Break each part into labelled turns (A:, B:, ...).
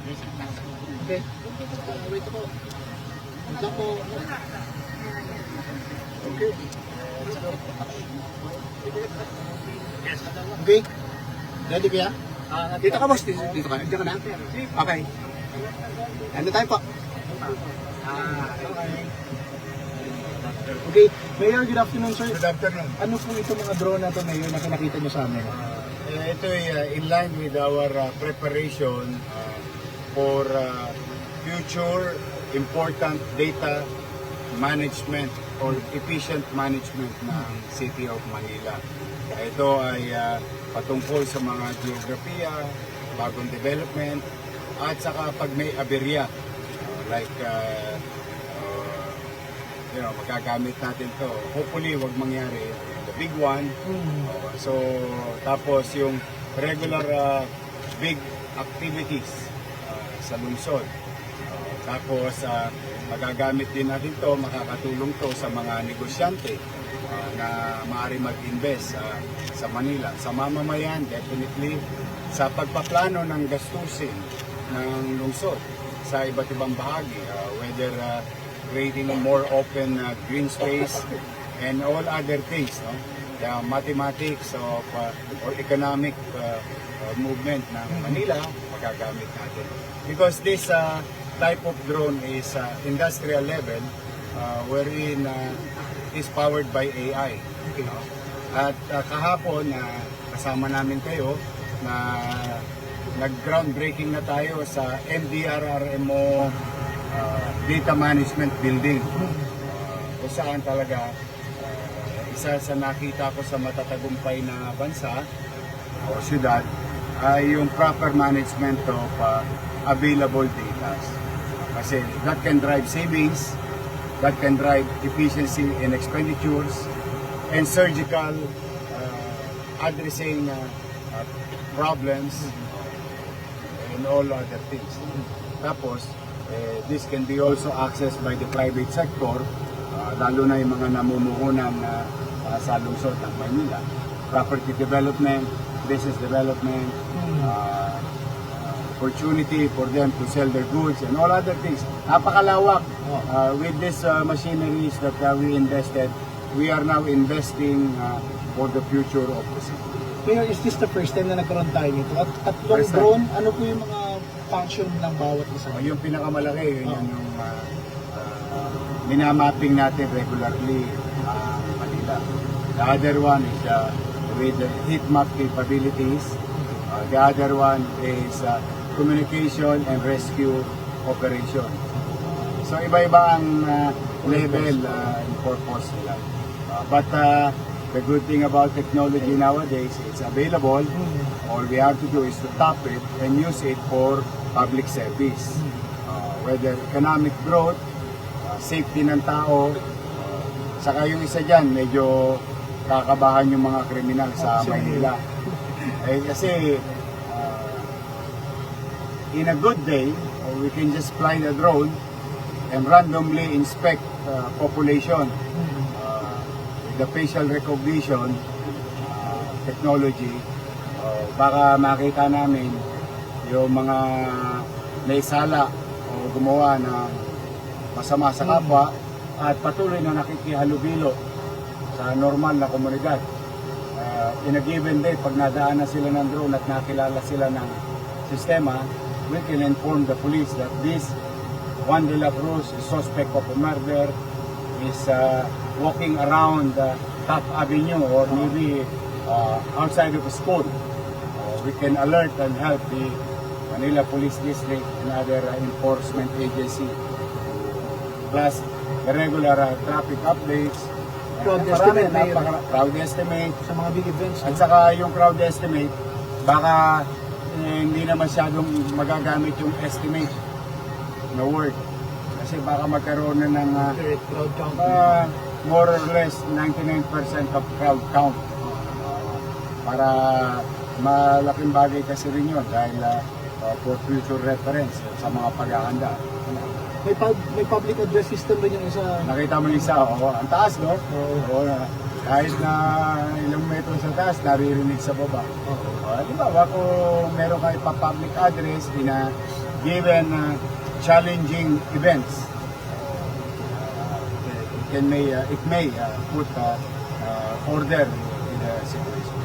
A: Okay. Wait ako. Wait ako. Okay. Okay. Ready kaya? Dito ka, boss. Dito ka. Diyan ka na. Okay. Ano tayo po? Okay. Mayor, good afternoon, sir.
B: Good afternoon.
A: Ano po itong mga drone na ito, Mayor, na nakita nyo sa amin?
B: Ito ay in line with our preparation for future important data management or efficient management ng City of Manila. Ito ay patungkol sa mga geografiya, bagong development, at saka pag may aberya, like magagamit natin to. Hopefully, wag mangyari the big one. So, tapos yung regular big activities sa lungsod. Tapos, magagamit din natin to, makakatulong to sa mga negosyante na maaari mag-invest sa Manila. Sa mamamayan, definitely, sa pagpaplano ng gastusin ng lungsod sa iba't ibang bahagi, whether creating a more open green space and all other things, no? The mathematics of or economic movement ng Manila, magagamit natin. Because this type of drone is industrial level, wherein is powered by AI. You know? At kahapon, kasama namin kayo na nag-groundbreaking na tayo sa MDRRMO Data Management Building. Kung saan talaga isa sa nakita ko sa matatagumpay na bansa o syudad ay yung proper management of available data. Kasi that can drive savings, that can drive efficiency in expenditures, and surgical addressing problems and all other things. Tapos, this can be also accessed by the private sector, lalo na yung mga namumuhunan sa lungsod ng Maynila. Property development, business development, opportunity for them to sell their goods and all other things. Napakalawak. With these machineries that we invested, we are now investing for the future of the city.
A: Mayor, is this the first time na nagkaroon tayo nito? At tatlong
B: First time.
A: drone, ano po yung mga function ng bawat isa?
B: Yung pinakamalaki, yun yung minamapping natin regularly Manila. The other one is with the heat map capabilities. The other one is communication and rescue operation. So iba-iba ang level and purpose nila. But the good thing about technology nowadays, it's available. All we have to do is to tap it and use it for public service. Whether economic growth, safety ng tao, saka yung isa dyan, medyo kakabahan yung mga kriminal sa Maynila. Kasi in a good day, we can just fly the drone and randomly inspect population. The facial recognition technology, baka makita namin yung mga naisala o gumawa ng masama sa kapwa at patuloy na nakikihalubilo sa normal na komunidad. In a given day, pag nadaan na sila ng drone at nakilala sila ng sistema, we can inform the police that this Juan de la Cruz is suspect of a murder, is walking around Taft Avenue or maybe outside of a school. We can alert and help the Manila Police District and other enforcement agency. Plus, the regular traffic updates.
A: Crowd estimate,
B: crowd estimate.
A: Sa mga big events.
B: At saka yung crowd estimate, baka hindi na masyadong magagamit yung estimate na word. Kasi baka magkaroon na ng
A: crowd count.
B: more or less 99% of crowd count. Para malaking bagay kasi rin yun dahil for future reference sa mga paghahanda.
A: May public address system rin yung isa.
B: Nakita mo yung isa, ang taas, no? Oo. Kahit na ilang metro sa taas, naririnig sa baba. Halimbawa, kung meron kayo pa public address, given challenging events, it may put order in the situation.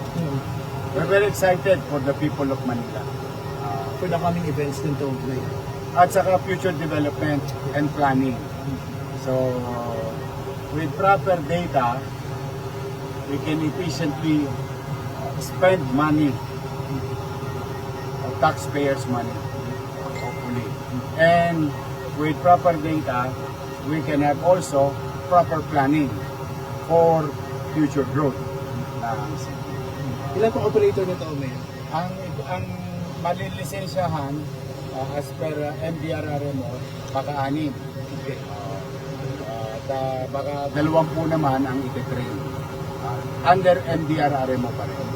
B: We're very excited for the people of Manila.
A: For the coming events din to, Mayor.
B: At saka future development and planning. So, with proper data, we can efficiently spend money, taxpayers' money, hopefully. And with proper data, we can have also proper planning for future growth.
A: Ilan pong operator nito, Mayor?
B: Ang malilisensyahan as per MDRRMO, baka 6.
A: Okay.
B: At baka 20 naman ang ititrain. Under MDRRMO pa rin.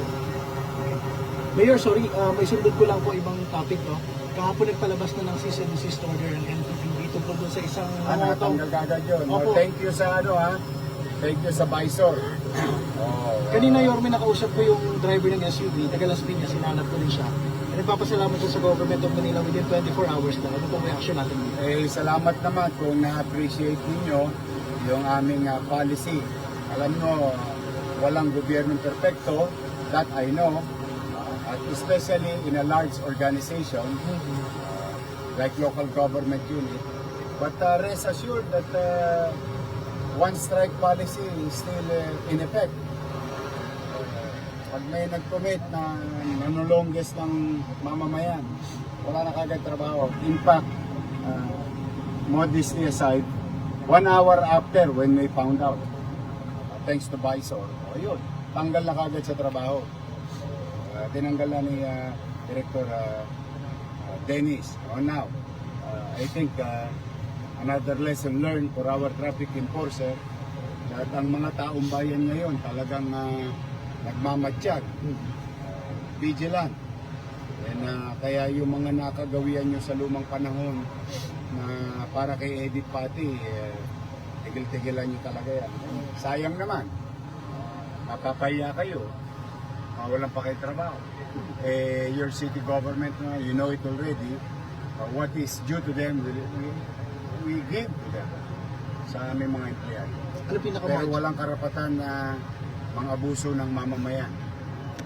A: Mayor, sorry, may sundot ko lang po ibang topic, no? Kahapon nagpalabas na ng cease and desist order ng NTPB tungkol doon sa isang
B: Natanggal agad yun.
A: Opo.
B: Thank you sa Thank you sa Visor.
A: Kanina, Yorme, nakausap ko yung driver ng SUV, taga Las Piñas, sinanap ko rin siya. Nagpapasalamat siya sa government of Manila within 24 hours na. Ano pong reaction natin?
B: Salamat naman kung na-appreciate ninyo yung aming policy. Alam nyo, walang gobyernong perfecto, that I know, at especially in a large organization like local government unit. But rest assured that one strike policy is still in effect. Pag may nag-commit na nanulongges ng mamamayan, wala na kagad trabaho. In fact, modesty aside, 1 hour after when we found out, thanks to Visor, yun, tanggal na kagad sa trabaho. Tinanggal na ni Director Dennis. Now, I think another lesson learned for our traffic enforcer at ang mga taong bayan ngayon talagang nagmamatsyag, vigilant. And kaya yung mga nakagawian nyo sa lumang panahon na para kay Edith Pati, tigil-tigilan nyo talaga yan. Sayang naman, mapapahiya kayo, walang pa kayo trabaho. Your city government, you know it already, what is due to them, we give to them sa aming mga empleyado.
A: Ano
B: Pero walang karapatan na mang-abuso ng mamamayan.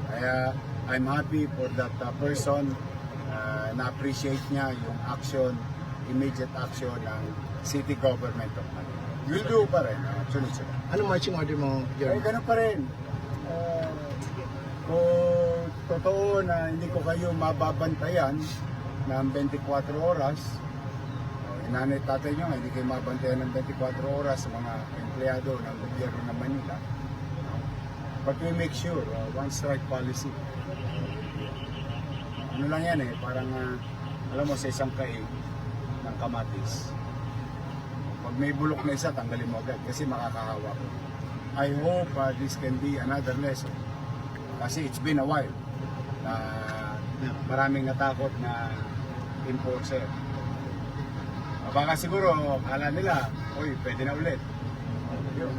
B: Kaya I'm happy for that person na-appreciate niya yung action, immediate action ng city government of Manila. We'll do pa rin, sunod-sunod.
A: Anong marching order mo, Yorme?
B: Ganun pa rin. Kung totoo na hindi ko kayo mababantayan ng 24 oras, inanay tatay nyo, hindi kayo mabantayan ng 24 oras sa mga empleyado ng gobyerno ng Manila. But we make sure, one strike policy. Ano lang yan parang alam mo sa isang kaig ng kamatis. Pag may bulok na isa, tanggalin mo agad kasi makakahawa ko. I hope this can be another lesson. Kasi it's been a while na maraming natakot na enforcer. Baka siguro, akala nila, oy, pwede na ulit.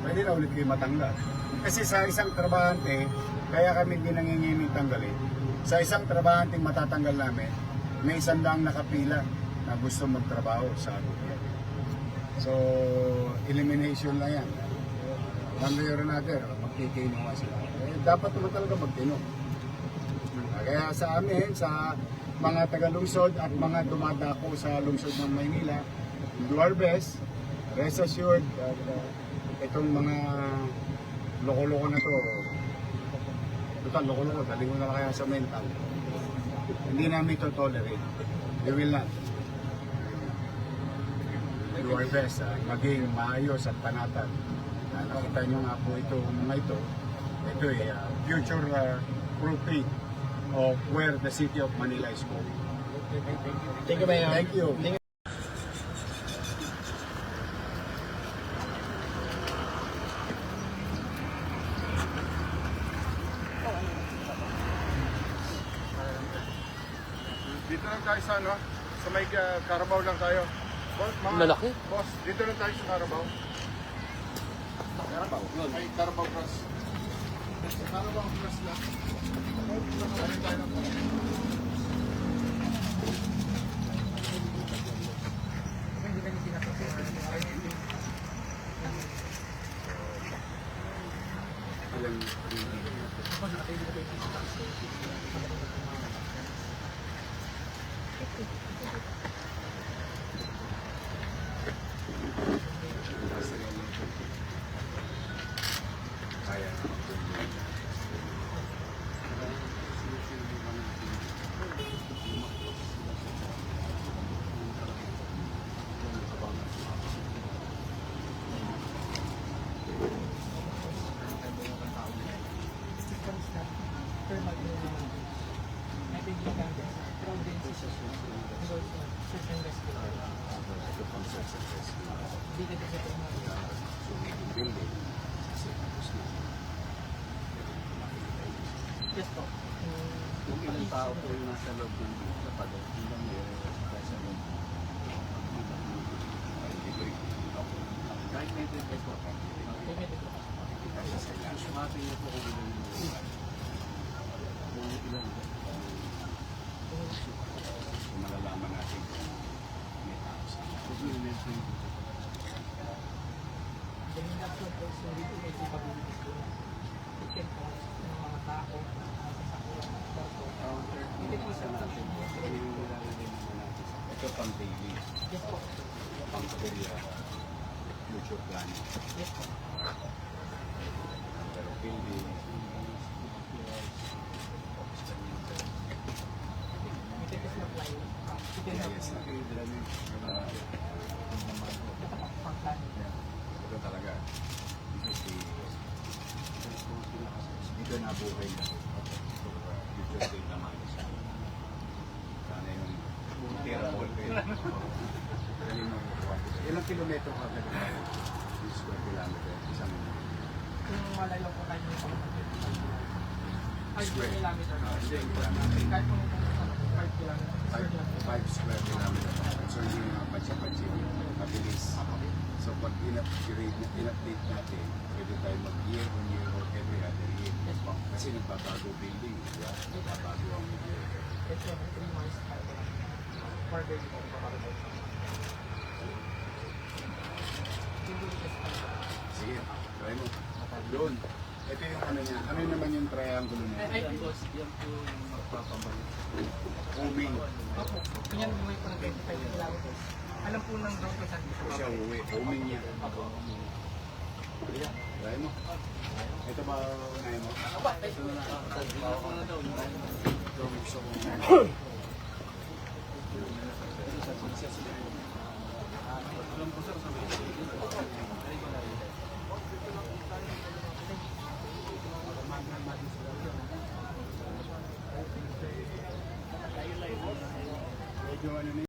B: Pwede na ulit kayo matanggal. Kasi sa isang trabahante, kaya kami hindi nangingiming tanggalin. Sa isang trabahante matatanggal namin, may 100 nakapila na gusto magtrabaho sa gobyerno. So, elimination lang yan. One way or another, magkikinuha sila. Dapat naman talaga magtino. Kaya sa amin, sa mga taga-lungsod at mga dumadako sa lungsod ng Maynila, do our best, rest assured that itong mga loko-loko na to, total loko-loko, daling ko na kaya sa mental. Hindi namin ito tolerate. We will not. Do our best, maging maayos at panatag. Nakita nyo nga po ito, mga ito future proofing of where the city of Manila is going.
A: Thank you, Mayor.
B: Thank you. Dito lang tayo sa may Carabao lang tayo. Boss,
C: Lalaki?
B: Boss, dito lang tayo sa Carabao. Carabao? Ay, Carabao Cross. Carabao Cross lang. Carabao Cross lang tayo. Kaya
A: Systems na thermal nabibigyan ka crowd density and also search and rescue.
B: ito pang search and rescue.
A: Hindi ka kasi thermal.
B: So, yung building, kasi tapos na.
A: Yes po.
C: Kung ilang tao po yung nasa loob ng padok, ilang meron sa loob.
B: Ay, libre.
C: Kahit may trip po.
B: Kita siya sa ilan.
C: Sumati niyo po kung ilang kung ilang.
B: So, malalaman natin kung may tao sa
C: Kung ilang po yung
A: The main action also dito may capabilities ko na it can cause ng mga tao sa sakuran ng barko. Hindi po sa natin.
C: yung nilalagay naman natin sa
B: ito pang daily,
A: Yes po.
B: pang career, future planning.
A: Yes po.
B: Pero building,
A: We can just apply. We can help
B: yes,
A: you. Pang planning.
B: ito talaga. Dito nabuhay na. Future state naman. Sana yung tira mo kayo. Dali mo. Ilang kilometro ka na square kilometer? Isang
A: Kung malayo po tayo yung pang 5
B: Square.
A: kilometer.
B: kilometer.
A: Kahit kung 5 kilometer.
B: 5 square kilometer. So hindi naman patsa-patsi. Mabilis. So pag in-update natin, pwede tayo mag-year on year or every other year. Kasi nagbabago building. Diba? Nagbabago ang year.
A: It's every 3 months. Further po.
B: Sige, try mo. Doon. Ito yung ano niya. Ano naman yung triangulo niya?
A: Ay,
C: Boss, yan po yung magpapabalik.
B: Moving.
A: opo. Yan may parang 25 kilometers. Alam po ng drone ko saan dito.
B: Siya uwi. Moving niya. Try mo. Ito ba unahin mo?
C: Ito na lang. Tagbawa ko na daw.
B: Gusto ko.
C: Alam ko sir, sabi
B: Medyo ano